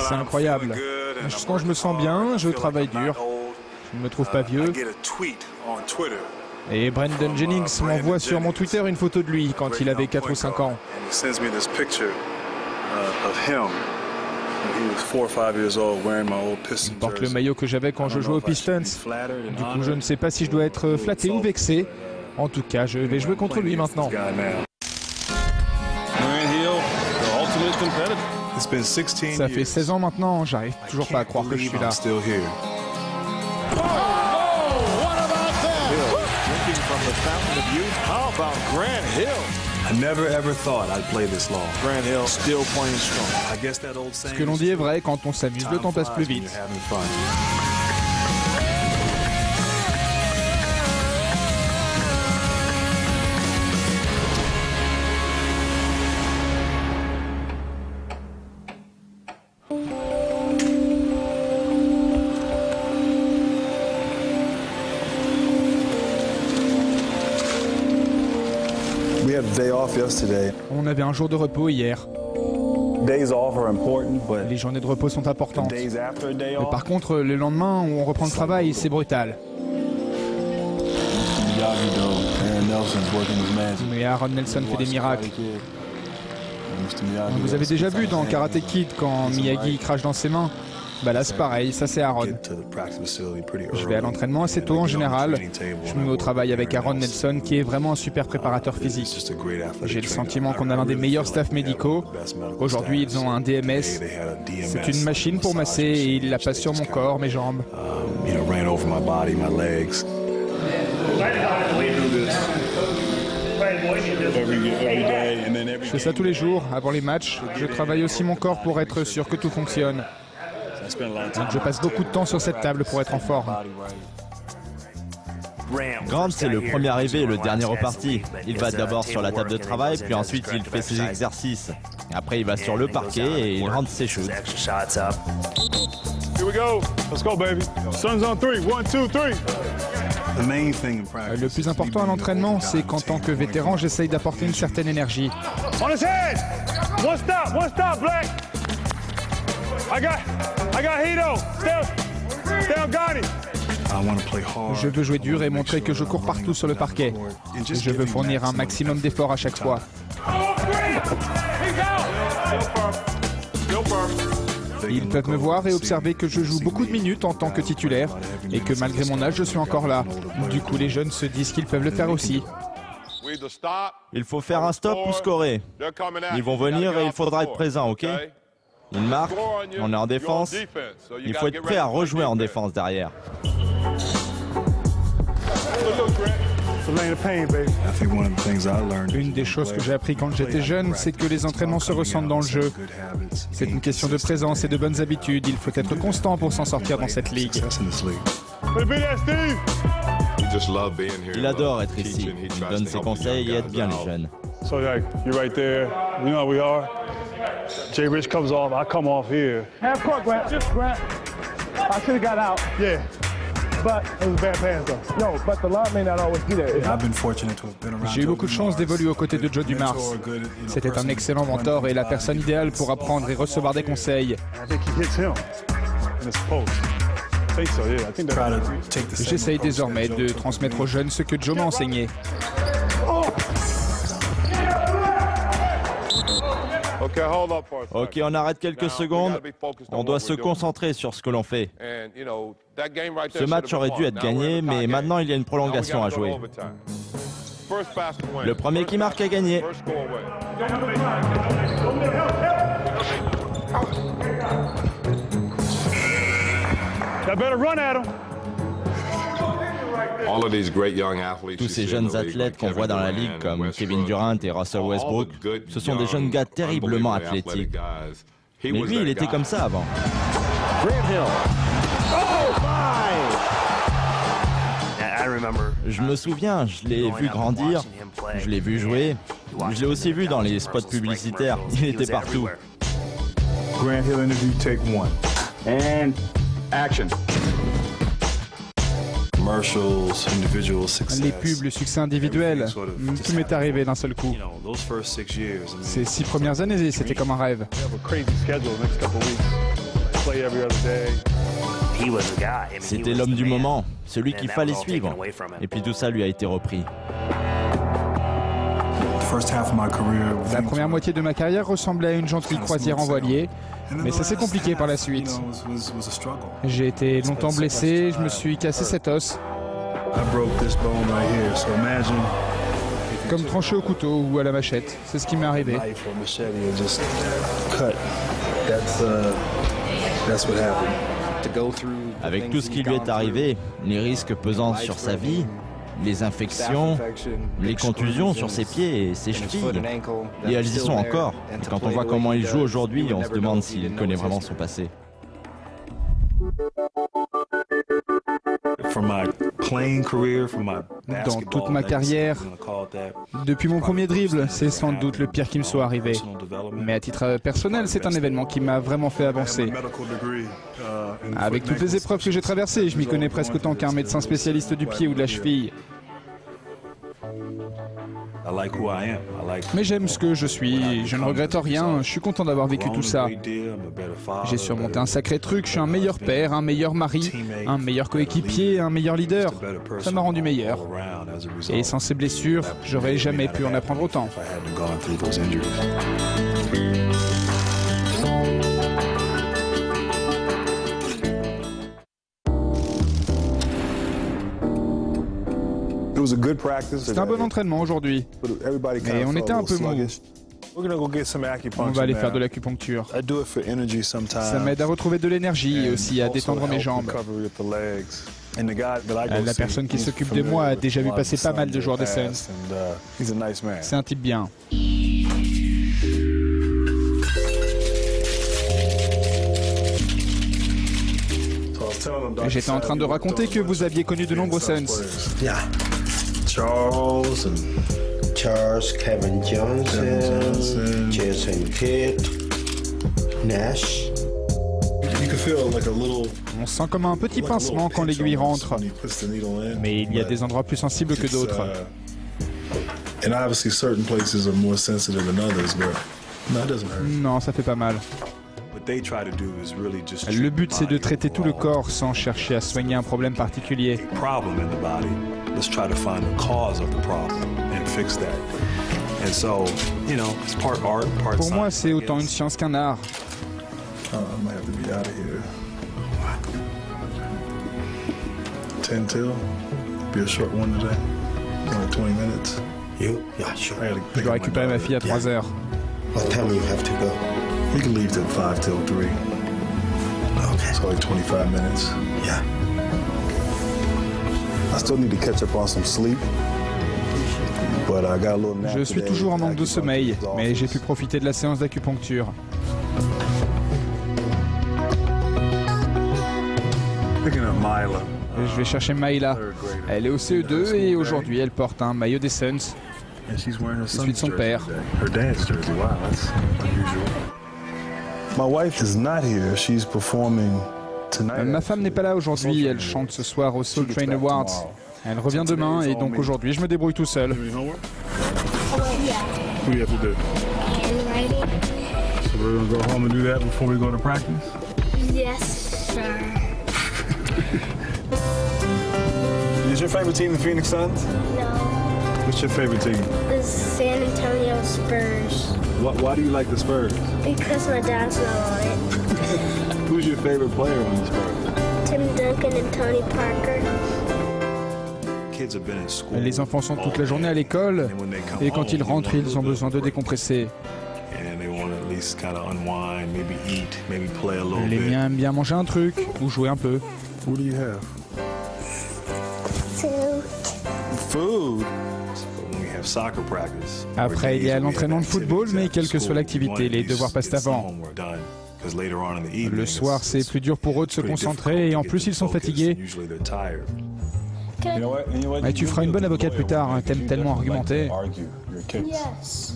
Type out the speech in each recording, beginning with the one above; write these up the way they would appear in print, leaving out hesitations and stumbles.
C'est incroyable. Juste quand je me sens bien, je travaille dur. Je ne me trouve pas vieux. Et Brendan Jennings m'envoie sur mon Twitter une photo de lui quand il avait 4 ou 5 ans. Il porte le maillot que j'avais quand je jouais aux Pistons. Du coup, je ne sais pas si je dois être flatté ou vexé. En tout cas, je vais jouer contre lui maintenant. Ça fait 16 ans maintenant, j'arrive toujours pas à croire que je suis là. Ce que l'on dit est vrai, quand on s'amuse, le temps passe plus vite. On avait un jour de repos hier. Les journées de repos sont importantes. Mais par contre, le lendemain où on reprend le travail, c'est brutal. Mais Aaron Nelson fait des miracles. Vous avez déjà vu dans Karate Kid quand Miyagi crache dans ses mains? Bah là c'est pareil, ça c'est Aaron. Je vais à l'entraînement assez tôt en général. Je me mets au travail avec Aaron Nelson qui est vraiment un super préparateur physique. J'ai le sentiment qu'on a l'un des meilleurs staffs médicaux. Aujourd'hui ils ont un DMS. C'est une machine pour masser et il la passe sur mon corps, mes jambes. Je fais ça tous les jours, avant les matchs. Je travaille aussi mon corps pour être sûr que tout fonctionne. Donc je passe beaucoup de temps sur cette table pour être en forme. Grant, c'est le premier arrivé et le dernier reparti. Il va d'abord sur la table de travail, puis ensuite il fait ses exercices. Après il va sur le parquet et il rentre ses shoots. Le plus important à l'entraînement, c'est qu'en tant que vétéran, j'essaye d'apporter une certaine énergie. Je veux jouer dur et montrer que je cours partout sur le parquet. Je veux fournir un maximum d'efforts à chaque fois. Ils peuvent me voir et observer que je joue beaucoup de minutes en tant que titulaire et que malgré mon âge, je suis encore là. Du coup, les jeunes se disent qu'ils peuvent le faire aussi. Il faut faire un stop ou scorer. Ils vont venir et il faudra être présent, ok? Ils marquent, on est en défense. Il faut être prêt à rejouer en défense derrière. Une des choses que j'ai appris quand j'étais jeune, c'est que les entraînements se ressentent dans le jeu. C'est une question de présence et de bonnes habitudes. Il faut être constant pour s'en sortir dans cette ligue. Il adore être ici. Il donne ses conseils et aide bien les jeunes. Jay Rich comes off, I come off here. Half court, Grant. I should have got out. Yeah. But it was a bad pass though. No, but the line may not always be there. J'ai eu beaucoup de chance d'évoluer aux côtés de Joe Dumars. C'était un excellent mentor et la personne idéale pour apprendre et recevoir des conseils. J'essaye désormais de transmettre aux jeunes ce que Joe m'a enseigné. Ok, on arrête quelques secondes. On doit se concentrer sur ce que l'on fait. Ce match aurait dû être gagné, mais maintenant il y a une prolongation à jouer. Le premier qui marque a gagné. Tous ces jeunes athlètes qu'on voit dans la ligue comme Kevin Durant et Russell Westbrook, ce sont des jeunes gars terriblement athlétiques. Mais lui, il était comme ça avant. Je me souviens, je l'ai vu grandir, je l'ai vu jouer, je l'ai aussi vu dans les spots publicitaires, il était partout. Grant Hill interview, take one. And action. Les pubs, le succès individuel, tout m'est arrivé d'un seul coup. Ces 6 premières années, c'était comme un rêve. C'était l'homme du moment, celui qu'il fallait suivre. Et puis tout ça lui a été repris. La première moitié de ma carrière ressemblait à une gentille croisière en voilier, mais ça s'est compliqué par la suite. J'ai été longtemps blessé, je me suis cassé cet os. Comme tranché au couteau ou à la machette, c'est ce qui m'est arrivé. Avec tout ce qui lui est arrivé, les risques pesant sur sa vie, les infections, les contusions sur ses pieds et ses chevilles. Et elles y sont encore. Et quand on voit comment il joue aujourd'hui, on se demande s'il connaît vraiment son passé. Dans toute ma carrière, depuis mon premier dribble, c'est sans doute le pire qui me soit arrivé. Mais à titre personnel, c'est un événement qui m'a vraiment fait avancer. Avec toutes les épreuves que j'ai traversées, je m'y connais presque autant qu'un médecin spécialiste du pied ou de la cheville. Mais j'aime ce que je suis, je ne regrette rien, je suis content d'avoir vécu tout ça. J'ai surmonté un sacré truc, je suis un meilleur père, un meilleur mari, un meilleur coéquipier, un meilleur leader. Ça m'a rendu meilleur. Et sans ces blessures, j'aurais jamais pu en apprendre autant. C'était un bon entraînement aujourd'hui, mais on était un peu mou. On va aller faire de l'acupuncture. Ça m'aide à retrouver de l'énergie et aussi à détendre mes jambes. La personne qui s'occupe de moi a déjà vu passer pas mal de joueurs des Suns. C'est un type bien. J'étais en train de raconter que vous aviez connu de nombreux Suns. Charles, Kevin Johnson, Jason Kidd, Nash. On sent comme un petit pincement quand l'aiguille rentre, mais il y a des endroits plus sensibles que d'autres. Non, ça fait pas mal. Le but, c'est de traiter tout le corps sans chercher à soigner un problème particulier. Pour moi, c'est autant une science qu'un art. Je dois récupérer ma fille à 3 heures. We can leave at 5 till 3. Okay. So like 25 minutes. Yeah. I still need to catch up on some sleep. But I got a little nap. Je suis toujours en manque de sommeil, mais j'ai pu profiter de la séance d'acupuncture. Picking up Myla. Je vais chercher Myla. Elle est au CE2 et aujourd'hui elle porte un maillot des Suns. Celui de son père. Ma femme n'est pas là aujourd'hui, elle chante ce soir au Soul Train Awards. Elle revient demain et donc aujourd'hui je me débrouille tout seul. Is your favorite team the Phoenix Suns? No. What's your favorite team? The San Antonio Spurs. Why do you like the Spurs? Because my dad's not on it. Who's your favorite player on the Spurs? Tim Duncan and Tony Parker. Les enfants sont toute la journée à l'école et quand ils rentrent, ils ont besoin de décompresser. Les miens aiment bien manger un truc ou jouer un peu. What do you have? Food. Après, il y a l'entraînement de football, mais quelle que soit l'activité, les devoirs passent avant. Le soir, c'est plus dur pour eux de se concentrer et en plus, ils sont fatigués. Mais tu feras une bonne avocate plus tard, hein. T'aimes tellement argumenter. Yes.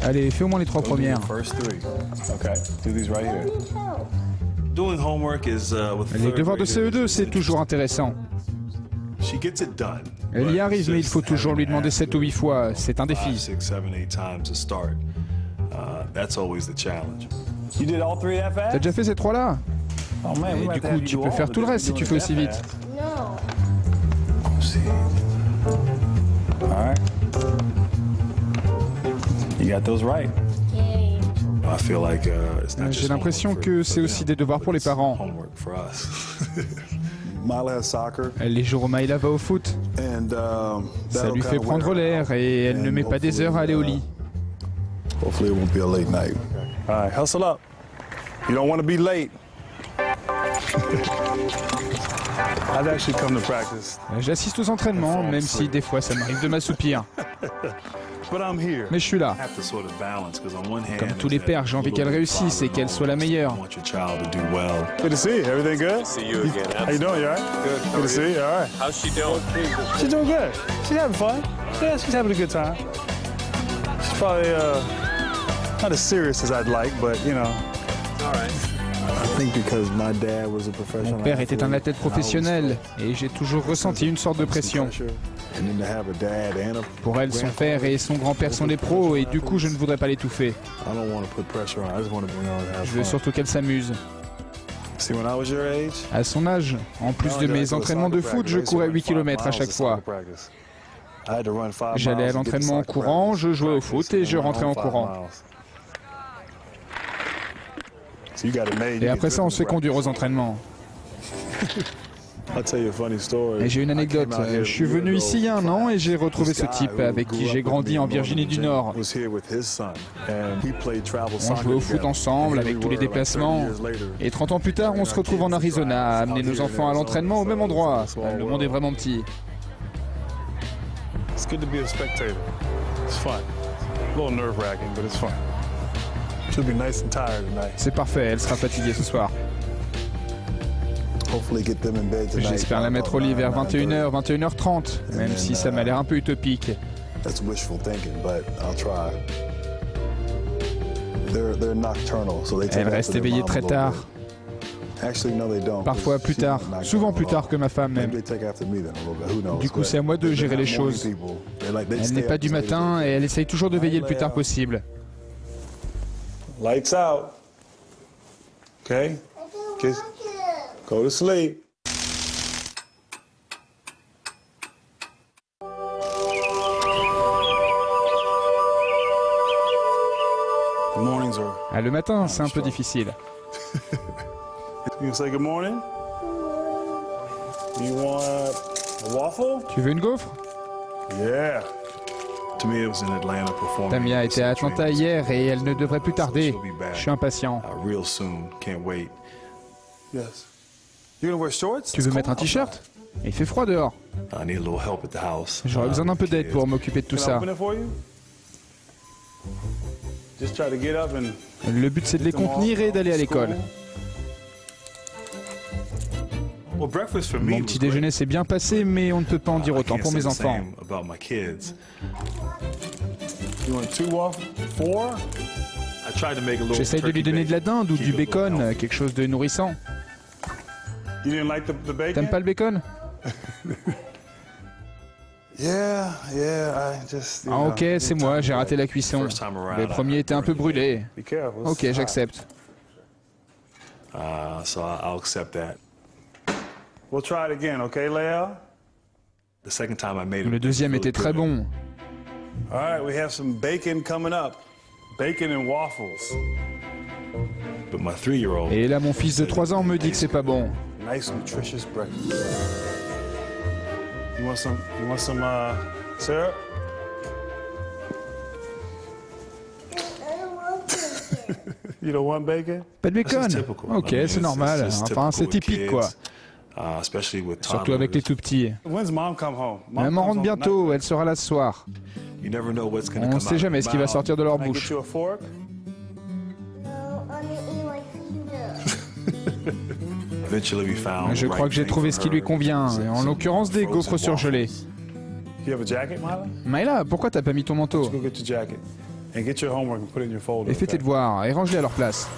Allez, fais au moins les 3 premières. Les devoirs de CE2, c'est toujours intéressant. Elle y arrive, mais il faut toujours lui demander 7 ou 8 fois. C'est un défi. T'as déjà fait ces 3-là? Et du coup, tu peux faire tout le reste si tu fais aussi vite. J'ai l'impression que c'est aussi des devoirs pour les parents. Les jours où Myla va au foot, ça lui fait prendre l'air et elle ne met pas des heures à aller au lit. Hustle up. You don't want to be late. J'assiste aux entraînements, même si des fois ça m'arrive de m'assoupir. Mais je suis là. Comme tous les pères, j'ai envie qu'elle réussisse et qu'elle soit la meilleure. Good to see you. Everything good? See you again. How you doing? You all right? Good to see you. All right. How's she doing? She's doing good. She's having fun. Yeah, she's having a good time. She's probably not as serious as I'd like, but you know. All right. Mon père était un athlète professionnel et j'ai toujours ressenti une sorte de pression. Pour elle, son père et son grand-père sont des pros et du coup je ne voudrais pas l'étouffer. Je veux surtout qu'elle s'amuse. À son âge, en plus de mes entraînements de foot, je courais 8 km à chaque fois. J'allais à l'entraînement en courant, je jouais au foot et je rentrais en courant. Et après ça, on se fait conduire aux entraînements. Et j'ai une anecdote. Je suis venu ici il y a 1 an et j'ai retrouvé ce type avec qui j'ai grandi en Virginie du Nord. On jouait au foot ensemble avec tous les déplacements. Et 30 ans plus tard, on se retrouve en Arizona à amener nos enfants à l'entraînement au même endroit. Le monde est vraiment petit. C'est parfait, elle sera fatiguée ce soir. J'espère la mettre au lit vers 21h, 21h30, même si ça m'a l'air un peu utopique. Elle reste éveillée très tard. Parfois plus tard, souvent plus tard que ma femme même. Du coup, c'est à moi de gérer les choses. Elle n'est pas du matin et elle essaye toujours de veiller le plus tard possible. Lights out. Okay? Go to sleep. The mornings are... Ah, le matin, c'est un peu difficile. You can say good morning? You want a waffle? Tu veux une gaufre? Yeah. Tamia était à Atlanta hier et elle ne devrait plus tarder. Je suis impatient. Tu veux mettre un t-shirt? Il fait froid dehors. J'aurais besoin d'un peu d'aide pour m'occuper de tout ça. Le but c'est de les contenir et d'aller à l'école. Mon petit déjeuner s'est bien passé, mais on ne peut pas en dire autant pour mes enfants. J'essaye de lui donner de la dinde ou du bacon, quelque chose de nourrissant. T'aimes pas le bacon? Ah ok, c'est moi, j'ai raté la cuisson. Le premier était un peu brûlé. Ok, j'accepte. Le deuxième était très bon. Et là, mon fils de 3 ans me dit que c'est pas bon. Syrup? You don't want bacon? Pas de bacon? Ok, c'est normal. Enfin, c'est typique, quoi. Surtout avec les tout-petits. Maman rentre bientôt, elle sera là ce soir. On ne sait jamais ce qui va sortir de leur bouche. Je crois que j'ai trouvé ce qui lui convient, en l'occurrence des gaufres surgelées. Myla, pourquoi t'as pas mis ton manteau? Et fais tes devoirs et range-les à leur place.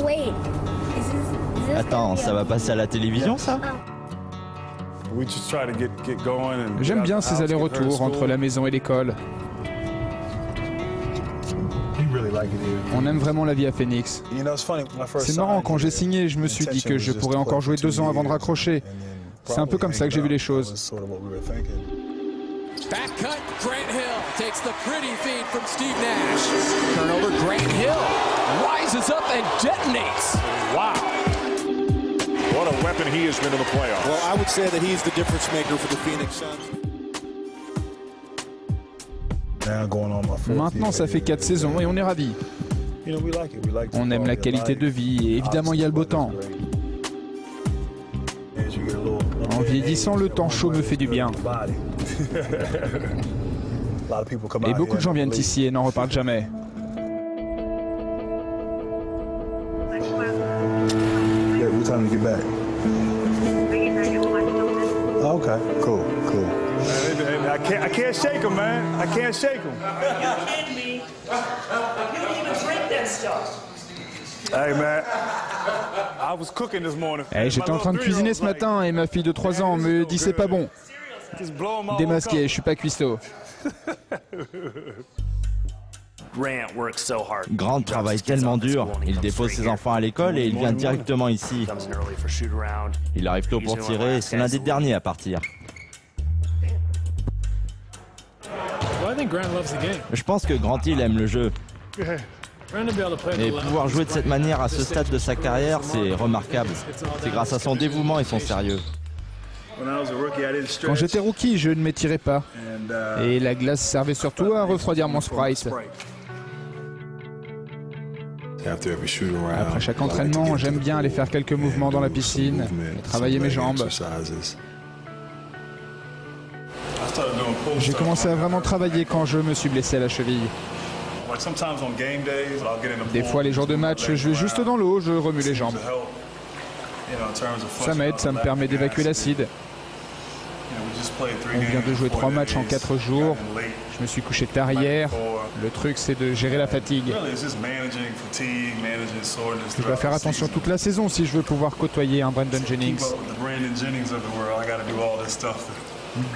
wait. Is this Attends, ça va passer à la télévision, ça? We just try to get going and J'aime bien ces allers-retours entre la maison et l'école. On aime vraiment la vie à Phoenix. C'est marrant, quand j'ai signé, je me suis dit que je pourrais encore jouer 2 ans avant de raccrocher. C'est un peu comme ça que j'ai vu les choses. Back cut, Grant Hill takes the pretty feed from Steve Nash. Turnover, Grant Hill rises up and detonates. Wow. What a weapon he has been in the playoffs. Well, I would say that he's the difference maker for the Phoenix Suns. Maintenant, ça fait 4 saisons et on est ravis. On aime la qualité de vie et évidemment, il y a le beau temps. En vieillissant, le temps chaud me fait du bien. Et beaucoup de gens viennent ici et n'en repartent jamais. Okay, cool. I can't shake him, man. I can't shake him. You're kidding me. You don't even drink that stuff. Hey, man. I was cooking this morning. J'étais en train de cuisiner ce matin et ma fille de 3 ans me dit c'est pas bon. Démasqué, je suis pas cuistot. Grant travaille tellement dur, il dépose ses enfants à l'école et il vient directement ici. Il arrive tôt pour tirer, c'est l'un des derniers à partir. Je pense que Grant Hill aime le jeu. Et pouvoir jouer de cette manière à ce stade de sa carrière, c'est remarquable. C'est grâce à son dévouement et son sérieux. Quand j'étais rookie, je ne m'étirais pas. Et la glace servait surtout à refroidir mon sprite. Après chaque entraînement, j'aime bien aller faire quelques mouvements dans la piscine, et travailler mes jambes. J'ai commencé à vraiment travailler quand je me suis blessé à la cheville. Des fois, les jours de match, je vais juste dans l'eau, je remue les jambes. Ça m'aide, ça me permet d'évacuer l'acide. On vient de jouer 3 matchs en 4 jours. Je me suis couché tard hier. Le truc, c'est de gérer la fatigue. Je dois faire attention toute la saison si je veux pouvoir côtoyer un Brandon Jennings.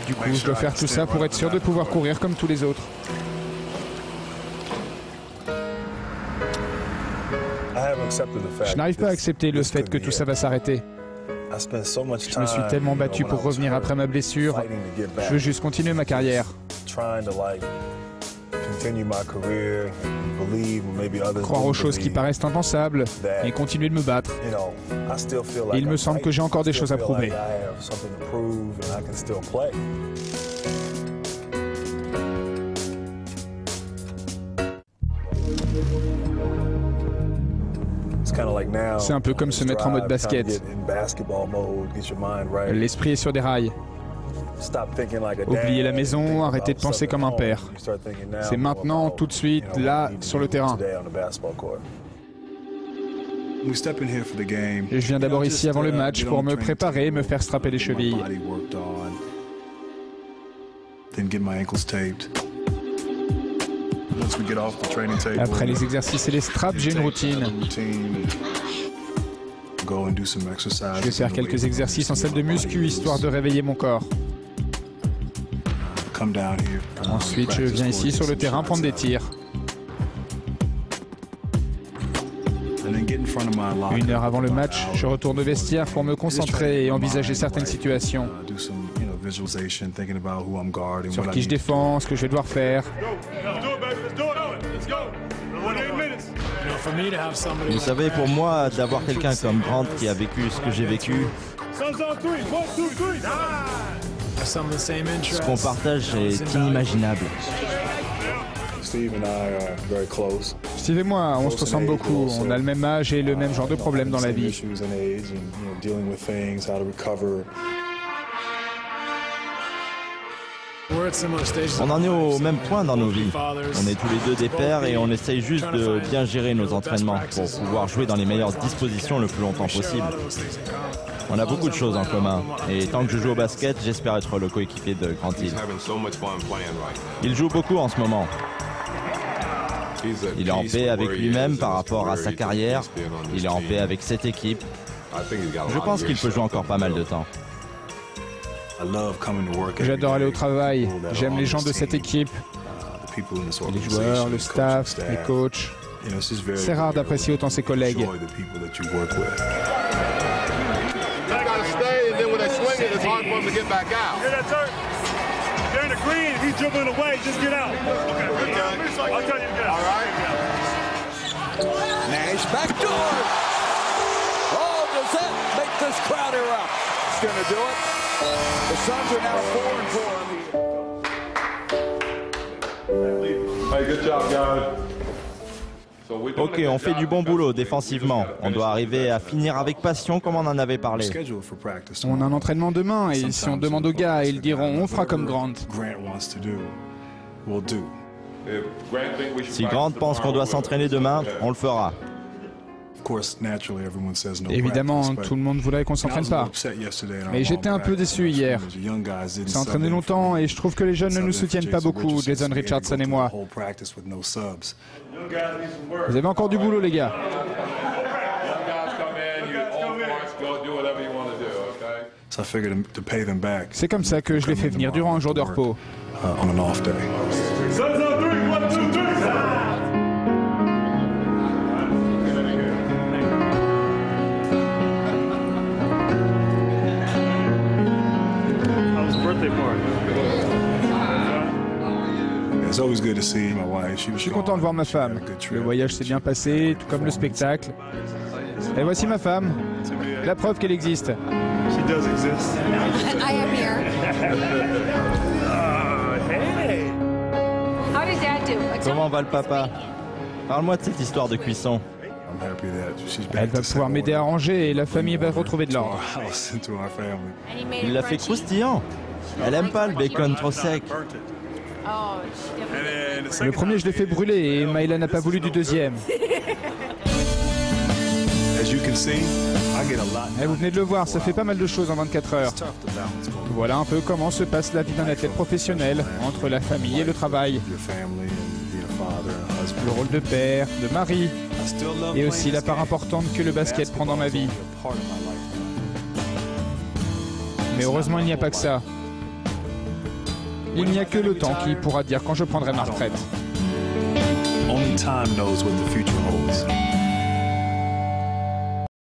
Du coup, je dois faire tout ça pour être sûr de pouvoir courir comme tous les autres. Je n'arrive pas à accepter le fait que tout ça va s'arrêter. Je me suis tellement battu pour revenir après ma blessure. Je veux juste continuer ma carrière. Croire aux choses qui paraissent impensables et continuer de me battre. Et il me semble que j'ai encore des choses à prouver. C'est un peu comme se mettre en mode basket. L'esprit est sur des rails. Oubliez la maison, arrêtez de penser comme un père. C'est maintenant, tout de suite, là, sur le terrain. Et je viens d'abord ici avant le match pour me préparer et me faire strapper les chevilles. Après les exercices et les straps, j'ai une routine. Je vais faire quelques exercices en salle de muscu, histoire de réveiller mon corps. Ensuite, je viens ici sur le terrain prendre des tirs. 1 heure avant le match, je retourne au vestiaire pour me concentrer et envisager certaines situations. Sur qui je défends, ce que je vais devoir faire. Vous savez, pour moi, d'avoir quelqu'un comme Grant qui a vécu ce que j'ai vécu, ce qu'on partage est inimaginable. Steve et moi, on se ressemble beaucoup. On a le même âge et le même genre de problème dans la vie. On en est au même point dans nos vies. On est tous les deux des pères et on essaye juste de bien gérer nos entraînements pour pouvoir jouer dans les meilleures dispositions le plus longtemps possible. On a beaucoup de choses en commun et tant que je joue au basket, j'espère être le coéquipier de Grant Hill. Il joue beaucoup en ce moment. Il est en paix avec lui-même par rapport à sa carrière. Il est en paix avec cette équipe. Je pense qu'il peut jouer encore pas mal de temps. J'adore aller au travail. J'aime les gens de cette équipe. Les joueurs, le staff, les coachs. C'est rare d'apprécier autant ses collègues. Nash backdoor. Oh, does that make this crowd erupt? It's going to do it. The Suns are now 4-4. Hey, good job, guys. Ok, on fait du bon boulot défensivement. On doit arriver à finir avec passion comme on en avait parlé. On a un entraînement demain et si on demande aux gars, ils diront on fera comme Grant. Si Grant pense qu'on doit s'entraîner demain, on le fera. Évidemment, tout le monde voudrait qu'on s'entraîne pas. Mais j'étais un peu déçu hier. On s'est entraîné longtemps et je trouve que les jeunes ne nous soutiennent pas beaucoup, Jason Richardson et moi. Vous avez encore du boulot, les gars. C'est comme ça que je les fais venir durant un jour de repos. Je suis content de voir ma femme. Le voyage s'est bien passé, tout comme le spectacle. Et voici ma femme. La preuve qu'elle existe. I am here. How did Dad do? Comment va le papa? Parle-moi de cette histoire de cuisson. Elle va pouvoir m'aider à ranger et la famille va retrouver de l'ordre. Il l'a fait croustillant. Elle aime pas le bacon trop sec. Le premier, je l'ai fait brûler et Maïla n'a pas voulu du deuxième. Et vous venez de le voir, ça fait pas mal de choses en 24 heures. Voilà un peu comment se passe la vie d'un athlète professionnel, entre la famille et le travail. Le rôle de père, de mari, et aussi la part importante que le basket prend dans ma vie. Mais heureusement, il n'y a pas que ça. Il n'y a que le temps qui pourra dire quand je prendrai ma retraite. Only time knows what the future holds.